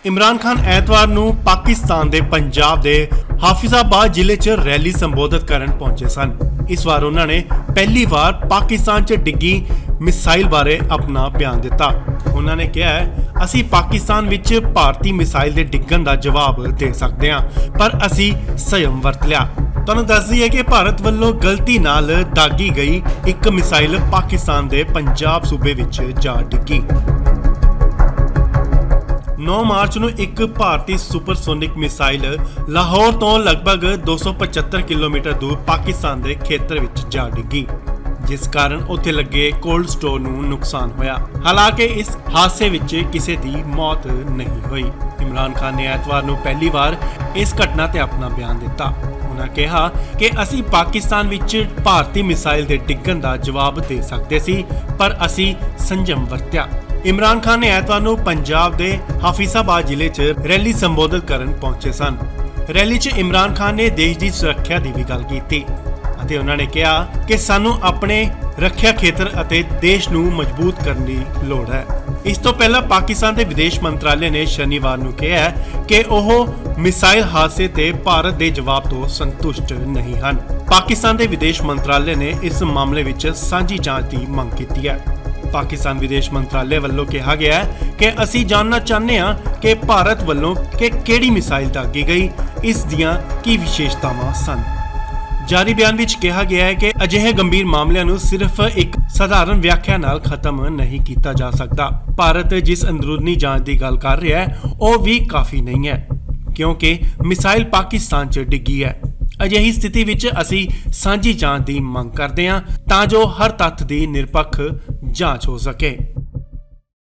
इमरान खान ਐਤਵਾਰ ਨੂੰ ਪਾਕਿਸਤਾਨ ਦੇ ਪੰਜਾਬ ਦੇ ਹਾਫਿਜ਼ਾਬਾਦ ਜ਼ਿਲ੍ਹੇ 'ਚ ਰੈਲੀ ਸੰਬੋਧਿਤ ਕਰਨ ਪਹੁੰਚੇ ਸਨ। ਇਸ ਵਾਰ ਉਹਨਾਂ ਨੇ ਪਹਿਲੀ ਵਾਰ ਪਾਕਿਸਤਾਨ 'ਚ ਡਿੱਗੀ ਮਿਸਾਈਲ ਬਾਰੇ ਆਪਣਾ ਬਿਆਨ ਦਿੱਤਾ। ਉਹਨਾਂ ਨੇ ਕਿਹਾ ਅਸੀਂ ਪਾਕਿਸਤਾਨ ਵਿੱਚ ਭਾਰਤੀ ਮਿਸਾਈਲ ਦੇ ਡਿੱਗਣ ਦਾ ਜਵਾਬ ਦੇ ਸਕਦੇ ਹਾਂ, ਪਰ ਅਸੀਂ ਸੰਯਮ ਵਰਤ ਲਿਆ। ਤੁਹਾਨੂੰ ਦੱਸ ਦਈਏ ਕਿ ਭਾਰਤ ਵੱਲੋਂ ਗਲਤੀ ਨਾਲ ਦਾਗੀ ਗਈ ਇੱਕ ਮਿਸਾਈਲ ਪਾਕਿਸਤਾਨ ਦੇ ਪੰਜਾਬ ਸੂਬੇ ਵਿੱਚ ਜਾ ਡਿੱਗੀ। 9 ਮਾਰਚ ਨੂੰ ਇੱਕ ਭਾਰਤੀ ਸੁਪਰਸੋਨਿਕ ਮਿਸਾਈਲ ਲਾਹੌਰ ਤੋਂ ਲਗਭਗ 275 ਕਿਲੋਮੀਟਰ ਦੂਰ ਪਾਕਿਸਤਾਨ ਦੇ ਖੇਤਰ ਵਿੱਚ ਜਾ ਡਿੱਗੀ, ਜਿਸ ਕਾਰਨ ਉੱਥੇ ਲੱਗੇ ਕੋਲਡ ਸਟੋਰ ਨੂੰ ਨੁਕਸਾਨ ਹੋਇਆ। ਹਾਲਾਂਕਿ ਇਸ ਹਾਦਸੇ ਵਿੱਚ ਕਿਸੇ ਦੀ ਮੌਤ ਨਹੀਂ ਹੋਈ। ਇਮਰਾਨ ਖਾਨ ਨੇ ਐਤਵਾਰ ਨੂੰ ਪਹਿਲੀ ਵਾਰ ਇਸ ਘਟਨਾ ਤੇ ਆਪਣਾ ਬਿਆਨ ਦਿੱਤਾ। ਉਹਨਾਂ ਕਿਹਾ ਕਿ ਅਸੀਂ ਪਾਕਿਸਤਾਨ ਵਿੱਚ ਭਾਰਤੀ ਮਿਸਾਈਲ ਦੇ ਡਿੱਗਣ ਦਾ ਜਵਾਬ ਦੇ ਸਕਦੇ ਸੀ, ਪਰ ਅਸੀਂ ਸੰਜਮ ਵਰਤਿਆ। ਇਮਰਾਨ ਖਾਨ ਨੇ ਐਤਵਾਰ ਨੂੰ ਪੰਜਾਬ ਦੇ ਹਾਫਿਜ਼ਾਬਾਦ ਜ਼ਿਲ੍ਹੇ 'ਚ ਰੈਲੀ ਸੰਬੋਧਿਤ ਕਰਨ ਪਹੁੰਚੇ ਸਨ। ਰੈਲੀ 'ਚ ਇਮਰਾਨ ਖਾਨ ਨੇ ਦੇਸ਼ ਦੀ ਸੁਰੱਖਿਆ ਦੀ ਵੀ ਗੱਲ ਕੀਤੀ ਅਤੇ ਉਹਨਾਂ ਨੇ ਕਿਹਾ ਕਿ ਸਾਨੂੰ ਆਪਣੇ ਰੱਖਿਆ ਖੇਤਰ ਅਤੇ ਦੇਸ਼ ਨੂੰ ਮਜ਼ਬੂਤ ਕਰਨ ਦੀ ਲੋੜ ਹੈ। ਇਸ ਤੋਂ ਪਹਿਲਾਂ ਪਾਕਿਸਤਾਨ ਦੇ ਵਿਦੇਸ਼ ਮੰਤਰਾਲੇ ਨੇ ਸ਼ਨੀਵਾਰ ਨੂੰ ਕਿਹਾ ਕਿ ਉਹ ਮਿਸਾਈਲ ਹਾਦਸੇ ਤੇ ਭਾਰਤ ਦੇ ਜਵਾਬ ਤੋਂ ਸੰਤੁਸ਼ਟ ਨਹੀਂ ਹਨ। ਪਾਕਿਸਤਾਨ ਦੇ ਵਿਦੇਸ਼ ਮੰਤਰਾਲੇ ਨੇ ਇਸ ਮਾਮਲੇ ਵਿੱਚ ਸਾਂਝੀ ਜਾਂਚ ਦੀ ਮੰਗ ਕੀਤੀ ਹੈ। ਪਾਕਿਸਤਾਨ ਵਿਦੇਸ਼ ਮੰਤਰਾਲੇ ਵੱਲੋਂ ਕਿਹਾ ਗਿਆ ਹੈ ਕਿ ਅਸੀਂ ਜਾਣਨਾ ਚਾਹੁੰਦੇ ਹਾਂ ਕਿ ਭਾਰਤ ਵੱਲੋਂ ਕਿਹੜੀ ਮਿਸਾਈਲ ਦਾਗੀ ਗਈ, ਇਸ ਦੀਆਂ ਕੀ ਵਿਸ਼ੇਸ਼ਤਾਵਾਂ ਸਨ। ਜਾਰੀ ਬਿਆਨ ਵਿੱਚ ਕਿਹਾ ਗਿਆ ਹੈ ਕਿ ਅਜਿਹੇ ਗੰਭੀਰ ਮਾਮਲਿਆਂ ਨੂੰ ਸਿਰਫ ਇੱਕ ਸਧਾਰਨ ਵਿਆਖਿਆ ਨਾਲ ਖਤਮ ਨਹੀਂ ਕੀਤਾ ਜਾ ਸਕਦਾ। ਭਾਰਤ ਜਿਸ ਅੰਦਰੂਨੀ ਜਾਂਚ ਦੀ ਗੱਲ ਕਰ ਰਿਹਾ ਹੈ ਉਹ ਵੀ ਕਾਫੀ ਨਹੀਂ ਹੈ, ਕਿਉਂਕਿ ਮਿਸਾਈਲ ਪਾਕਿਸਤਾਨ 'ਚ ਡਿੱਗੀ ਹੈ। ਅਜਿਹੀ ਸਥਿਤੀ ਵਿੱਚ ਅਸੀਂ ਸਾਂਝੀ ਜਾਂਚ ਦੀ ਮੰਗ ਕਰਦੇ ਹਾਂ ਤਾਂ ਜੋ ਹਰ ਤੱਥ ਦੀ ਨਿਰਪੱਖ ਜਾਂਚ ਹੋ ਸਕੇ।